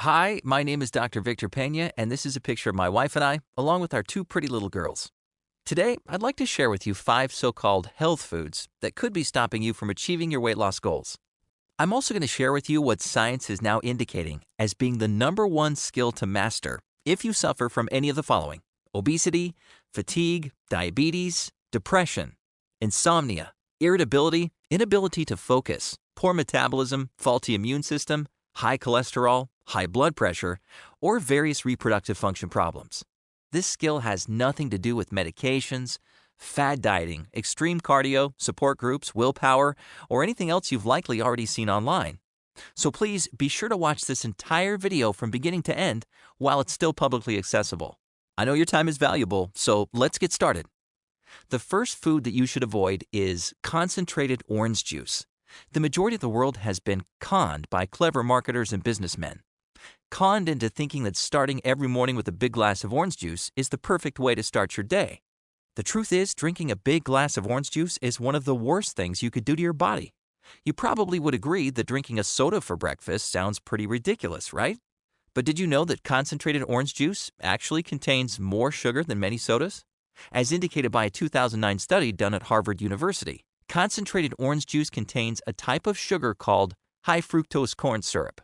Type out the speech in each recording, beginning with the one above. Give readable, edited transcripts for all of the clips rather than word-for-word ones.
Hi, my name is Dr. Victor Pena, and this is a picture of my wife and I, along with our two pretty little girls. Today, I'd like to share with you 5 so-called health foods that could be stopping you from achieving your weight loss goals. I'm also going to share with you what science is now indicating as being the number one skill to master if you suffer from any of the following: obesity, fatigue, diabetes, depression, insomnia, irritability, inability to focus, poor metabolism, faulty immune system, high cholesterol, high blood pressure, or various reproductive function problems. This skill has nothing to do with medications, fad dieting, extreme cardio, support groups, willpower, or anything else you've likely already seen online. So please be sure to watch this entire video from beginning to end while it's still publicly accessible. I know your time is valuable, so let's get started. The first food that you should avoid is concentrated orange juice. The majority of the world has been conned by clever marketers and businessmen. Conned into thinking that starting every morning with a big glass of orange juice is the perfect way to start your day. The truth is, drinking a big glass of orange juice is one of the worst things you could do to your body. You probably would agree that drinking a soda for breakfast sounds pretty ridiculous, right? But did you know that concentrated orange juice actually contains more sugar than many sodas? As indicated by a 2009 study done at Harvard University, concentrated orange juice contains a type of sugar called high fructose corn syrup.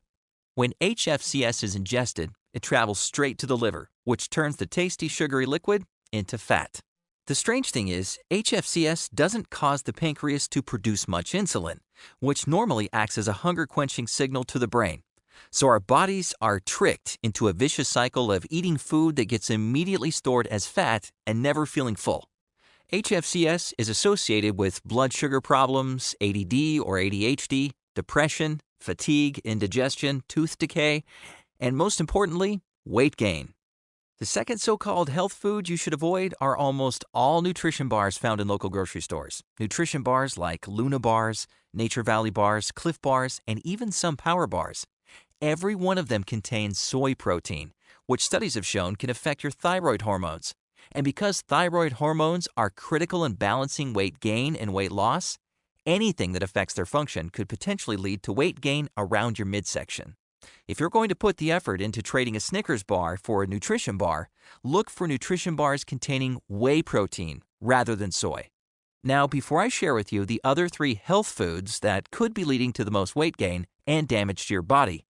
When HFCS is ingested, it travels straight to the liver, which turns the tasty sugary liquid into fat. The strange thing is, HFCS doesn't cause the pancreas to produce much insulin, which normally acts as a hunger-quenching signal to the brain. So our bodies are tricked into a vicious cycle of eating food that gets immediately stored as fat and never feeling full. HFCS is associated with blood sugar problems, ADD or ADHD, depression, fatigue, indigestion, tooth decay, and most importantly, weight gain. The second so-called health food you should avoid are almost all nutrition bars found in local grocery stores. Nutrition bars like Luna bars, Nature Valley bars, Cliff bars, and even some power bars. Every one of them contains soy protein, which studies have shown can affect your thyroid hormones. And because thyroid hormones are critical in balancing weight gain and weight loss, anything that affects their function could potentially lead to weight gain around your midsection. If you're going to put the effort into trading a Snickers bar for a nutrition bar, look for nutrition bars containing whey protein rather than soy. Now, before I share with you the other 3 health foods that could be leading to the most weight gain and damage to your body,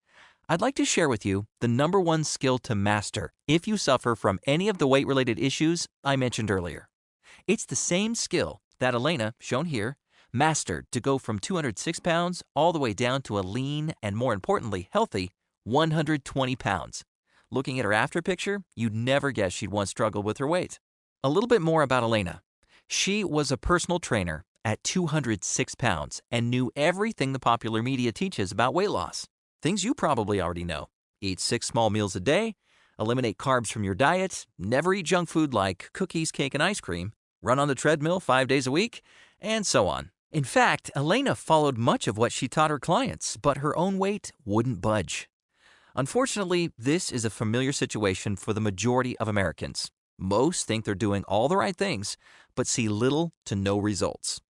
I'd like to share with you the number one skill to master if you suffer from any of the weight-related issues I mentioned earlier. It's the same skill that Elena, shown here, mastered to go from 206 pounds all the way down to a lean and, more importantly, healthy 120 pounds. Looking at her after picture, you'd never guess she'd once struggled with her weight. A little bit more about Elena. She was a personal trainer at 206 pounds and knew everything the popular media teaches about weight loss. Things you probably already know. Eat 6 small meals a day, eliminate carbs from your diet, never eat junk food like cookies, cake, and ice cream, run on the treadmill 5 days a week, and so on. In fact, Elena followed much of what she taught her clients, but her own weight wouldn't budge. Unfortunately, this is a familiar situation for the majority of Americans. Most think they're doing all the right things, but see little to no results.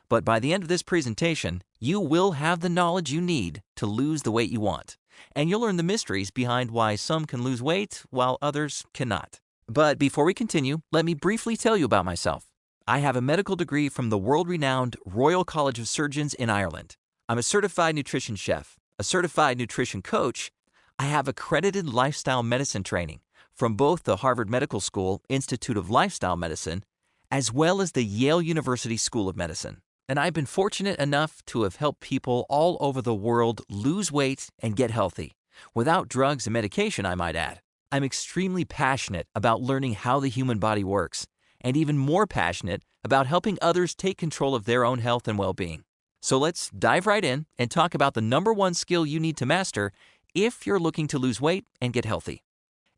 But by the end of this presentation, you will have the knowledge you need to lose the weight you want. And you'll learn the mysteries behind why some can lose weight while others cannot. But before we continue, let me briefly tell you about myself. I have a medical degree from the world-renowned Royal College of Surgeons in Ireland. I'm a certified nutrition chef, a certified nutrition coach. I have accredited lifestyle medicine training from both the Harvard Medical School Institute of Lifestyle Medicine as well as the Yale University School of Medicine. And I've been fortunate enough to have helped people all over the world lose weight and get healthy, without drugs and medication, I might add. I'm extremely passionate about learning how the human body works, and even more passionate about helping others take control of their own health and well-being. So let's dive right in and talk about the number one skill you need to master if you're looking to lose weight and get healthy.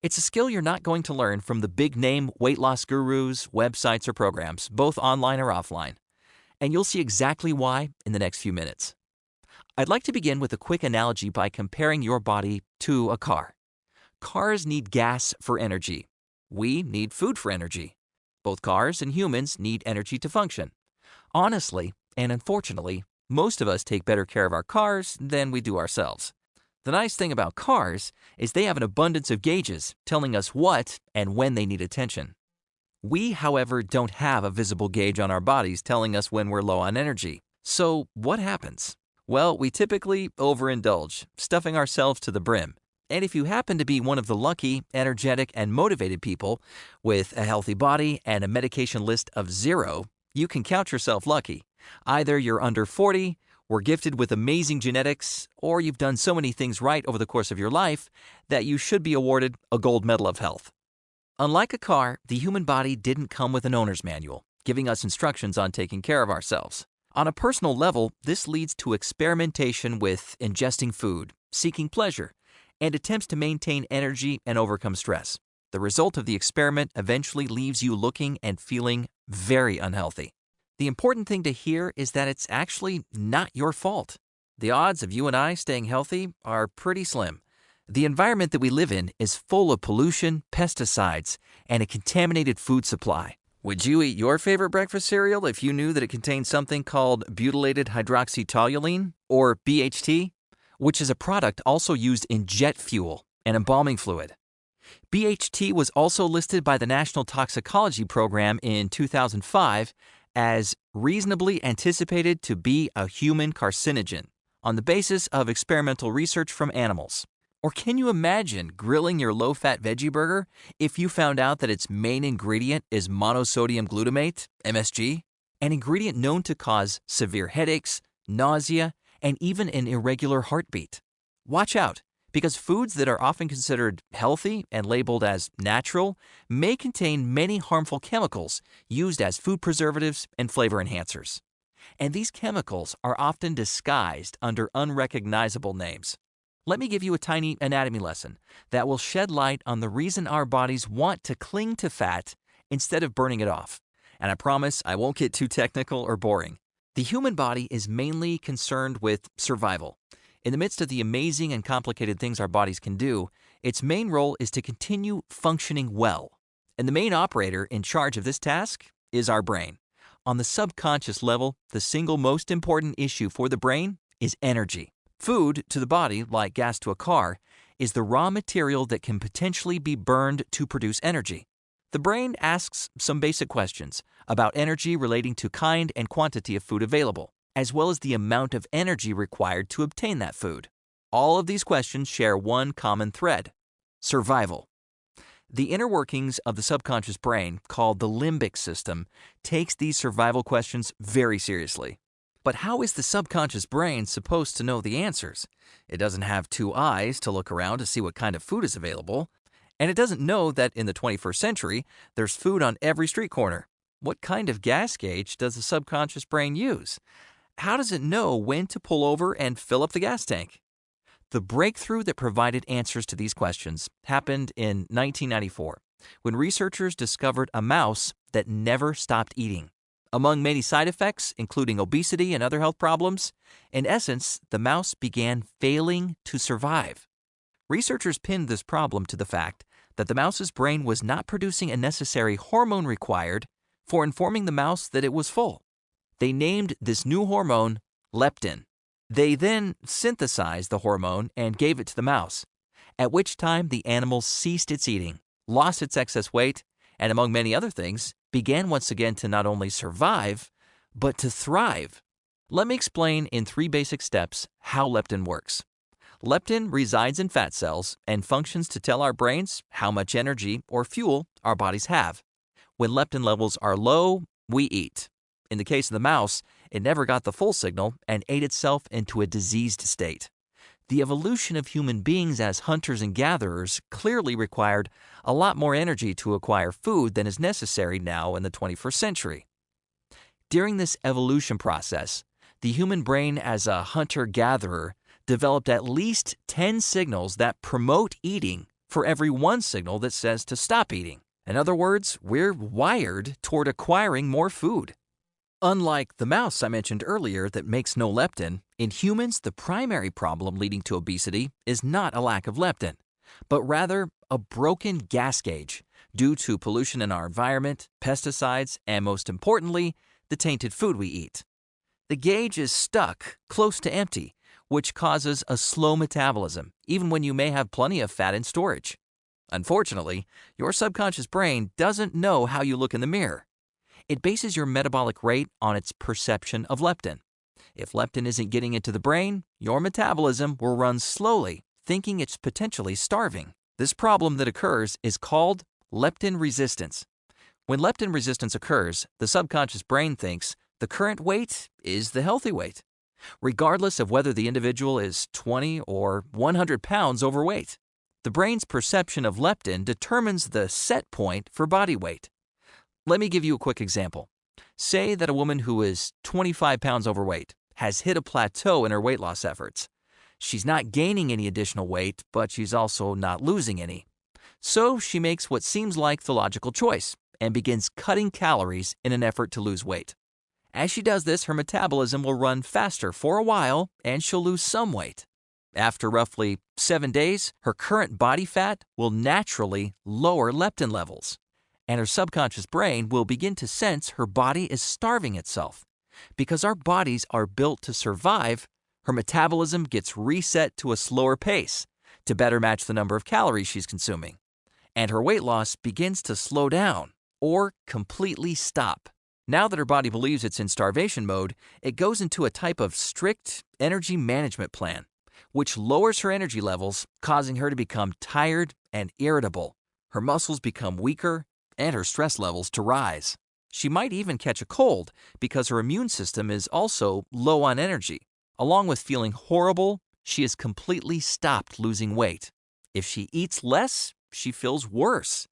It's a skill you're not going to learn from the big-name weight loss gurus, websites, or programs, both online or offline. And you'll see exactly why in the next few minutes. I'd like to begin with a quick analogy by comparing your body to a car. Cars need gas for energy. We need food for energy. Both cars and humans need energy to function. Honestly, and unfortunately, most of us take better care of our cars than we do ourselves. The nice thing about cars is they have an abundance of gauges telling us what and when they need attention. We, however, don't have a visible gauge on our bodies telling us when we're low on energy. So what happens? Well, we typically overindulge, stuffing ourselves to the brim. And if you happen to be one of the lucky, energetic, and motivated people with a healthy body and a medication list of 0, you can count yourself lucky. Either you're under 40, were gifted with amazing genetics, or you've done so many things right over the course of your life that you should be awarded a gold medal of health. Unlike a car, the human body didn't come with an owner's manual, giving us instructions on taking care of ourselves. On a personal level, this leads to experimentation with ingesting food, seeking pleasure, and attempts to maintain energy and overcome stress. The result of the experiment eventually leaves you looking and feeling very unhealthy. The important thing to hear is that it's actually not your fault. The odds of you and I staying healthy are pretty slim. The environment that we live in is full of pollution, pesticides, and a contaminated food supply. Would you eat your favorite breakfast cereal if you knew that it contained something called butylated hydroxytoluene, or BHT, which is a product also used in jet fuel and embalming fluid? BHT was also listed by the National Toxicology Program in 2005 as reasonably anticipated to be a human carcinogen on the basis of experimental research from animals. Or can you imagine grilling your low-fat veggie burger if you found out that its main ingredient is monosodium glutamate, MSG, an ingredient known to cause severe headaches, nausea, and even an irregular heartbeat? Watch out, because foods that are often considered healthy and labeled as natural may contain many harmful chemicals used as food preservatives and flavor enhancers. And these chemicals are often disguised under unrecognizable names. Let me give you a tiny anatomy lesson that will shed light on the reason our bodies want to cling to fat instead of burning it off. And I promise I won't get too technical or boring. The human body is mainly concerned with survival. In the midst of the amazing and complicated things our bodies can do, its main role is to continue functioning well. And the main operator in charge of this task is our brain. On the subconscious level, the single most important issue for the brain is energy. Food to the body, like gas to a car, is the raw material that can potentially be burned to produce energy. The brain asks some basic questions about energy relating to kind and quantity of food available, as well as the amount of energy required to obtain that food. All of these questions share one common thread: survival. The inner workings of the subconscious brain, called the limbic system, takes these survival questions very seriously. But how is the subconscious brain supposed to know the answers? It doesn't have 2 eyes to look around to see what kind of food is available. And it doesn't know that in the 21st century, there's food on every street corner. What kind of gas gauge does the subconscious brain use? How does it know when to pull over and fill up the gas tank? The breakthrough that provided answers to these questions happened in 1994, when researchers discovered a mouse that never stopped eating. Among many side effects, including obesity and other health problems, in essence, the mouse began failing to survive. Researchers pinned this problem to the fact that the mouse's brain was not producing a necessary hormone required for informing the mouse that it was full. They named this new hormone leptin. They then synthesized the hormone and gave it to the mouse, at which time the animal ceased its eating, lost its excess weight, and among many other things, began once again to not only survive, but to thrive. Let me explain in 3 basic steps how leptin works. Leptin resides in fat cells and functions to tell our brains how much energy or fuel our bodies have. When leptin levels are low, we eat. In the case of the mouse, it never got the full signal and ate itself into a diseased state. The evolution of human beings as hunters and gatherers clearly required a lot more energy to acquire food than is necessary now in the 21st century. During this evolution process, the human brain as a hunter-gatherer developed at least 10 signals that promote eating for every 1 signal that says to stop eating. In other words, we're wired toward acquiring more food. Unlike the mouse I mentioned earlier that makes no leptin, in humans the primary problem leading to obesity is not a lack of leptin, but rather a broken gas gauge due to pollution in our environment, pesticides, and most importantly, the tainted food we eat. The gauge is stuck close to empty, which causes a slow metabolism, even when you may have plenty of fat in storage. Unfortunately, your subconscious brain doesn't know how you look in the mirror. It bases your metabolic rate on its perception of leptin. If leptin isn't getting into the brain, your metabolism will run slowly, thinking it's potentially starving. This problem that occurs is called leptin resistance. When leptin resistance occurs, the subconscious brain thinks the current weight is the healthy weight, regardless of whether the individual is 20 or 100 pounds overweight. The brain's perception of leptin determines the set point for body weight. Let me give you a quick example. Say that a woman who is 25 pounds overweight has hit a plateau in her weight loss efforts. She's not gaining any additional weight, but she's also not losing any. So she makes what seems like the logical choice and begins cutting calories in an effort to lose weight. As she does this, her metabolism will run faster for a while and she'll lose some weight. After roughly 7 days, her current body fat will naturally lower leptin levels, and her subconscious brain will begin to sense her body is starving itself. Because our bodies are built to survive, her metabolism gets reset to a slower pace to better match the number of calories she's consuming, and her weight loss begins to slow down or completely stop. Now that her body believes it's in starvation mode, it goes into a type of strict energy management plan, which lowers her energy levels, causing her to become tired and irritable. Her muscles become weaker and her stress levels to rise. She might even catch a cold because her immune system is also low on energy. Along with feeling horrible, she has completely stopped losing weight. If she eats less, she feels worse.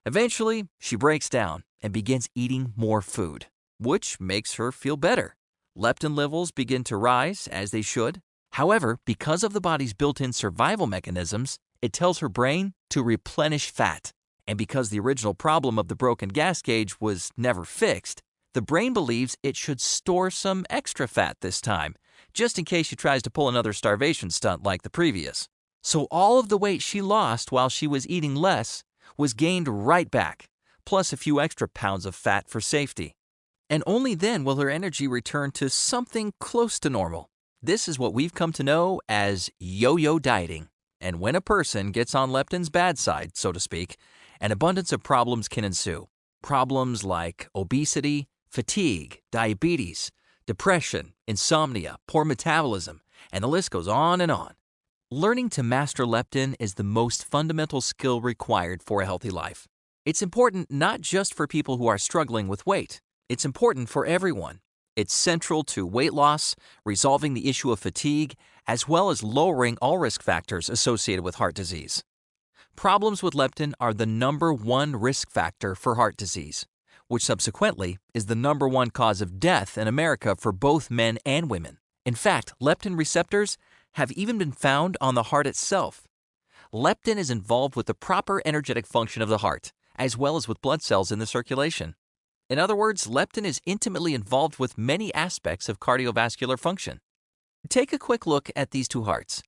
Eventually, she breaks down and begins eating more food, which makes her feel better. Leptin levels begin to rise, as they should. However, because of the body's built-in survival mechanisms, it tells her brain to replenish fat. And because the original problem of the broken gas gauge was never fixed, the brain believes it should store some extra fat this time, just in case she tries to pull another starvation stunt like the previous. So all of the weight she lost while she was eating less was gained right back, plus a few extra pounds of fat for safety. And only then will her energy return to something close to normal. This is what we've come to know as yo-yo dieting. And when a person gets on leptin's bad side, so to speak, an abundance of problems can ensue. Problems like obesity, fatigue, diabetes, depression, insomnia, poor metabolism, and the list goes on and on. Learning to master leptin is the most fundamental skill required for a healthy life. It's important not just for people who are struggling with weight. It's important for everyone. It's central to weight loss, resolving the issue of fatigue, as well as lowering all risk factors associated with heart disease. Problems with leptin are the #1 risk factor for heart disease, which subsequently is the #1 cause of death in America for both men and women. In fact, leptin receptors have even been found on the heart itself. Leptin is involved with the proper energetic function of the heart, as well as with blood cells in the circulation. In other words, leptin is intimately involved with many aspects of cardiovascular function. Take a quick look at these two hearts.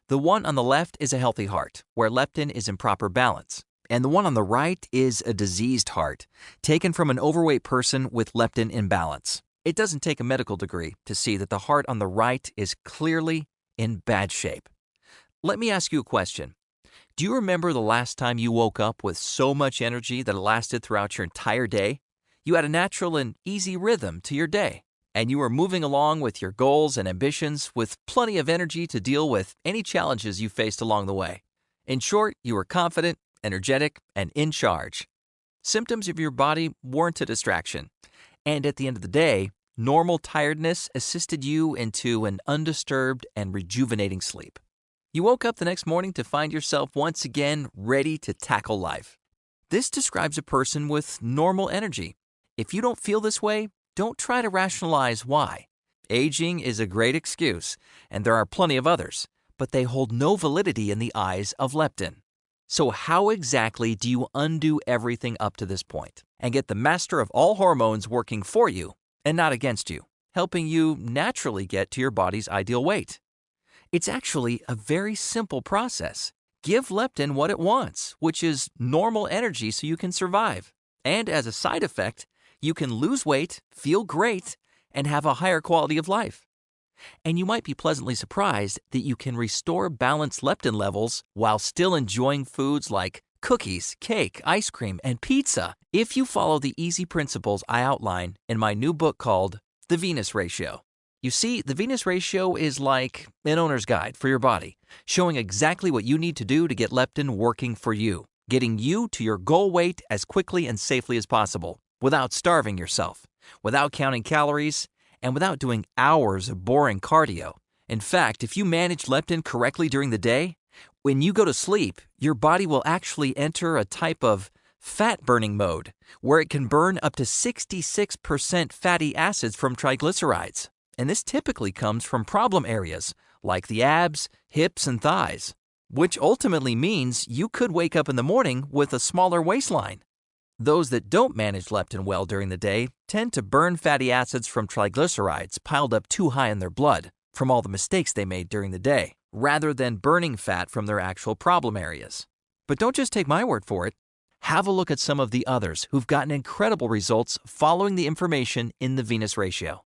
The one on the left is a healthy heart, where leptin is in proper balance. And the one on the right is a diseased heart, taken from an overweight person with leptin imbalance. It doesn't take a medical degree to see that the heart on the right is clearly in bad shape. Let me ask you a question. Do you remember the last time you woke up with so much energy that it lasted throughout your entire day? You had a natural and easy rhythm to your day, and you were moving along with your goals and ambitions with plenty of energy to deal with any challenges you faced along the way. In short, you were confident, energetic, and in charge. Symptoms of your body weren't a distraction, and at the end of the day, normal tiredness assisted you into an undisturbed and rejuvenating sleep. You woke up the next morning to find yourself once again ready to tackle life. This describes a person with normal energy. If you don't feel this way, don't try to rationalize why. Aging is a great excuse, and there are plenty of others, but they hold no validity in the eyes of leptin. So how exactly do you undo everything up to this point and get the master of all hormones working for you and not against you, helping you naturally get to your body's ideal weight? It's actually a very simple process. Give leptin what it wants, which is normal energy so you can survive. And as a side effect, you can lose weight, feel great, and have a higher quality of life. And you might be pleasantly surprised that you can restore balanced leptin levels while still enjoying foods like cookies, cake, ice cream, and pizza if you follow the easy principles I outline in my new book called The Venus Ratio. You see, the Venus Ratio is like an owner's guide for your body, showing exactly what you need to do to get leptin working for you, getting you to your goal weight as quickly and safely as possible, without starving yourself, without counting calories, and without doing hours of boring cardio. In fact, if you manage leptin correctly during the day, when you go to sleep, your body will actually enter a type of fat-burning mode, where it can burn up to 66% fatty acids from triglycerides. And this typically comes from problem areas like the abs, hips, and thighs, which ultimately means you could wake up in the morning with a smaller waistline. Those that don't manage leptin well during the day tend to burn fatty acids from triglycerides piled up too high in their blood from all the mistakes they made during the day, rather than burning fat from their actual problem areas. But don't just take my word for it. Have a look at some of the others who've gotten incredible results following the information in the Venus Ratio.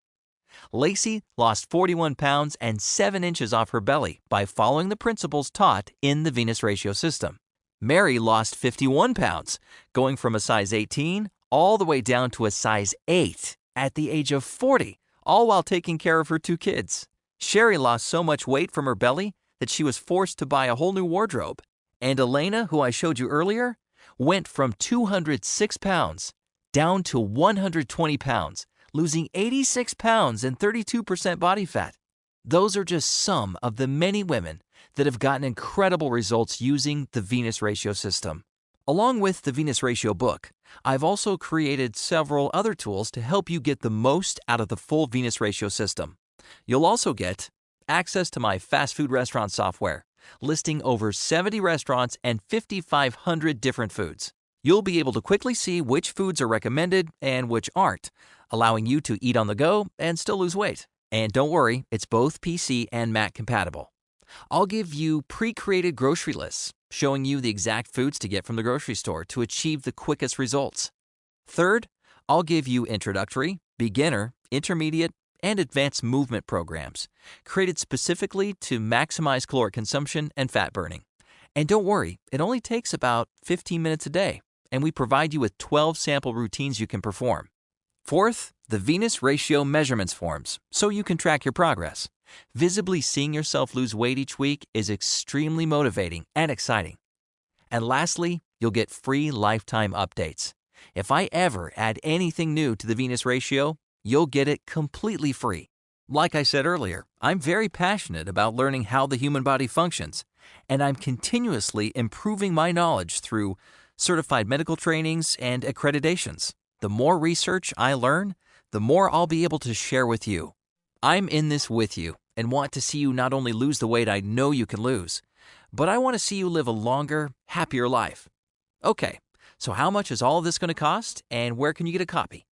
Lacey lost 41 pounds and 7 inches off her belly by following the principles taught in the Venus Ratio system. Mary lost 51 pounds, going from a size 18 all the way down to a size 8 at the age of 40, all while taking care of her 2 kids. Sherry lost so much weight from her belly that she was forced to buy a whole new wardrobe. And Elena, who I showed you earlier, went from 206 pounds down to 120 pounds, losing 86 pounds and 32% body fat. Those are just some of the many women that have gotten incredible results using the Venus Ratio system. Along with the Venus Ratio book, I've also created several other tools to help you get the most out of the full Venus Ratio system. You'll also get access to my fast food restaurant software, listing over 70 restaurants and 5,500 different foods. You'll be able to quickly see which foods are recommended and which aren't, allowing you to eat on the go and still lose weight. And don't worry, it's both PC and Mac compatible. I'll give you pre-created grocery lists, showing you the exact foods to get from the grocery store to achieve the quickest results. Third, I'll give you introductory, beginner, intermediate, and advanced movement programs, created specifically to maximize caloric consumption and fat burning. And don't worry, it only takes about 15 minutes a day, and we provide you with 12 sample routines you can perform. Fourth, the Venus Ratio measurements forms, so you can track your progress. Visibly seeing yourself lose weight each week is extremely motivating and exciting. And lastly, you'll get free lifetime updates. If I ever add anything new to the Venus Ratio, you'll get it completely free. Like I said earlier, I'm very passionate about learning how the human body functions, and I'm continuously improving my knowledge through certified medical trainings and accreditations. The more research I learn, the more I'll be able to share with you. I'm in this with you and want to see you not only lose the weight I know you can lose, but I want to see you live a longer, happier life. Okay, so how much is all of this going to cost, and where can you get a copy?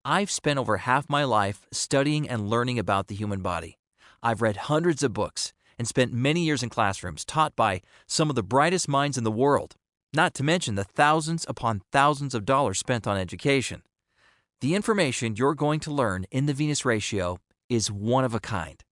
I've spent over half my life studying and learning about the human body. I've read hundreds of books and spent many years in classrooms taught by some of the brightest minds in the world, not to mention the thousands upon thousands of dollars spent on education. The information you're going to learn in the Venus Ratio is one of a kind.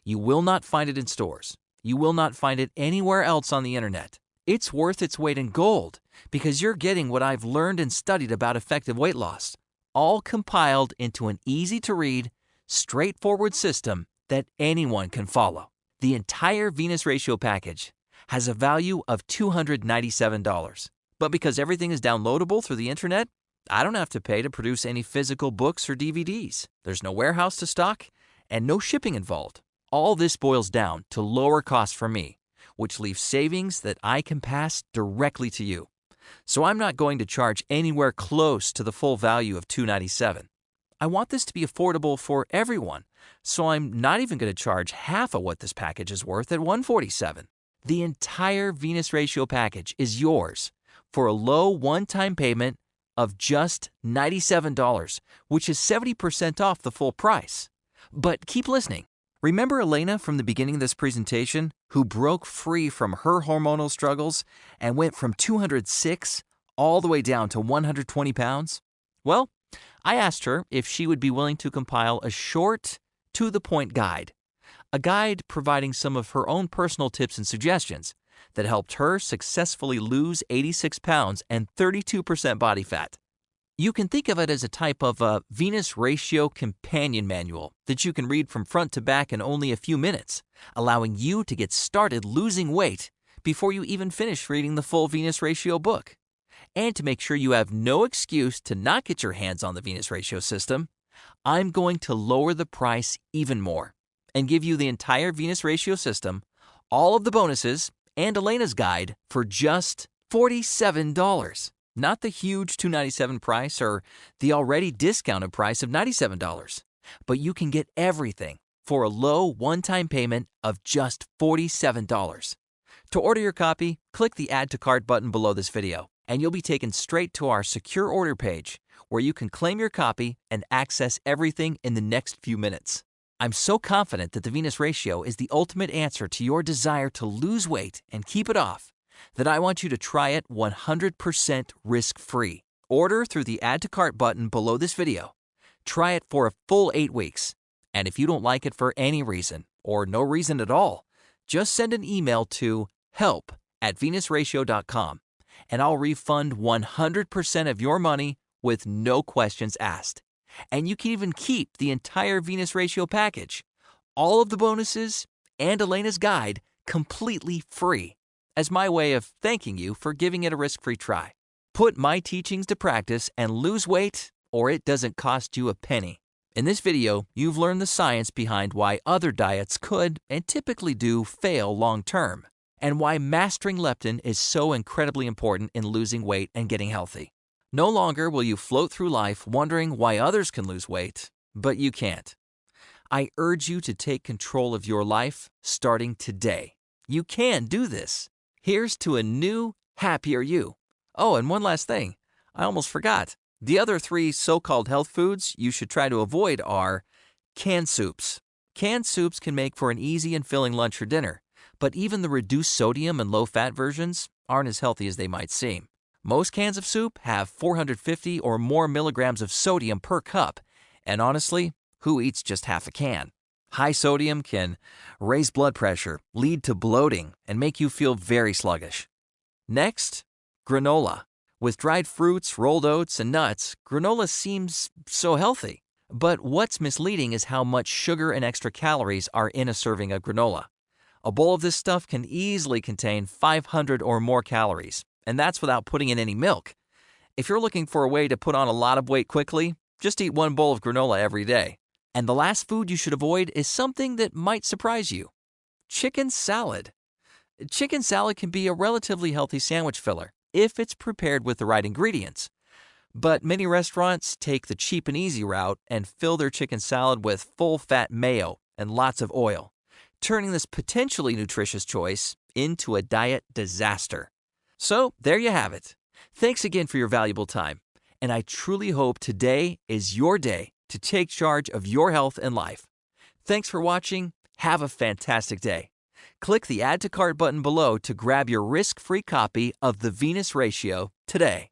You will not find it in stores. You will not find it anywhere else on the internet. It's worth its weight in gold because you're getting what I've learned and studied about effective weight loss, all compiled into an easy-to-read, straightforward system that anyone can follow. The entire Venus Ratio package has a value of $297. But because everything is downloadable through the internet, I don't have to pay to produce any physical books or DVDs. There's no warehouse to stock and no shipping involved. All this boils down to lower costs for me, which leaves savings that I can pass directly to you. So I'm not going to charge anywhere close to the full value of $297. I want this to be affordable for everyone, so I'm not even going to charge half of what this package is worth at $147. The entire Venus Ratio package is yours for a low one-time payment of just $97, which is 70% off the full price. But keep listening. Remember Elena from the beginning of this presentation, who broke free from her hormonal struggles and went from 206 all the way down to 120 pounds? Well, I asked her if she would be willing to compile a short, to-the-point guide a guide providing some of her own personal tips and suggestions that helped her successfully lose 86 pounds and 32% body fat. You can think of it as a type of a Venus Ratio companion manual that you can read from front to back in only a few minutes, allowing you to get started losing weight before you even finish reading the full Venus Ratio book. And to make sure you have no excuse to not get your hands on the Venus Ratio system, I'm going to lower the price even more and give you the entire Venus Ratio system, all of the bonuses, and Elena's guide for just $47. Not the huge $297 price or the already discounted price of $97. But you can get everything for a low one-time payment of just $47. To order your copy, click the Add to Cart button below this video, and you'll be taken straight to our secure order page where you can claim your copy and access everything in the next few minutes. I'm so confident that the Venus Ratio is the ultimate answer to your desire to lose weight and keep it off that I want you to try it 100% risk-free. Order through the Add to Cart button below this video. Try it for a full 8 weeks. And if you don't like it for any reason, or no reason at all, just send an email to help@venusratio.com, and I'll refund 100% of your money with no questions asked. And you can even keep the entire Venus Ratio package, all of the bonuses, and Elena's guide completely free, as my way of thanking you for giving it a risk-free try. Put my teachings to practice and lose weight, or it doesn't cost you a penny. In this video, you've learned the science behind why other diets could, and typically do, fail long-term, and why mastering leptin is so incredibly important in losing weight and getting healthy. No longer will you float through life wondering why others can lose weight, but you can't. I urge you to take control of your life starting today. You can do this. Here's to a new, happier you. Oh, and one last thing. I almost forgot. The other 3 so-called health foods you should try to avoid are canned soups. Canned soups can make for an easy and filling lunch or dinner, but even the reduced sodium and low-fat versions aren't as healthy as they might seem. Most cans of soup have 450 or more milligrams of sodium per cup, and honestly, who eats just half a can? High sodium can raise blood pressure, lead to bloating, and make you feel very sluggish. Next, granola. With dried fruits, rolled oats, and nuts, granola seems so healthy. But what's misleading is how much sugar and extra calories are in a serving of granola. A bowl of this stuff can easily contain 500 or more calories, and that's without putting in any milk. If you're looking for a way to put on a lot of weight quickly, just eat 1 bowl of granola every day. And the last food you should avoid is something that might surprise you: chicken salad. Chicken salad can be a relatively healthy sandwich filler if it's prepared with the right ingredients. But many restaurants take the cheap and easy route and fill their chicken salad with full-fat mayo and lots of oil, turning this potentially nutritious choice into a diet disaster. So there you have it. Thanks again for your valuable time, and I truly hope today is your day to take charge of your health and life. Thanks for watching. Have a fantastic day. Click the Add to Cart button below to grab your risk-free copy of the Venus Ratio today.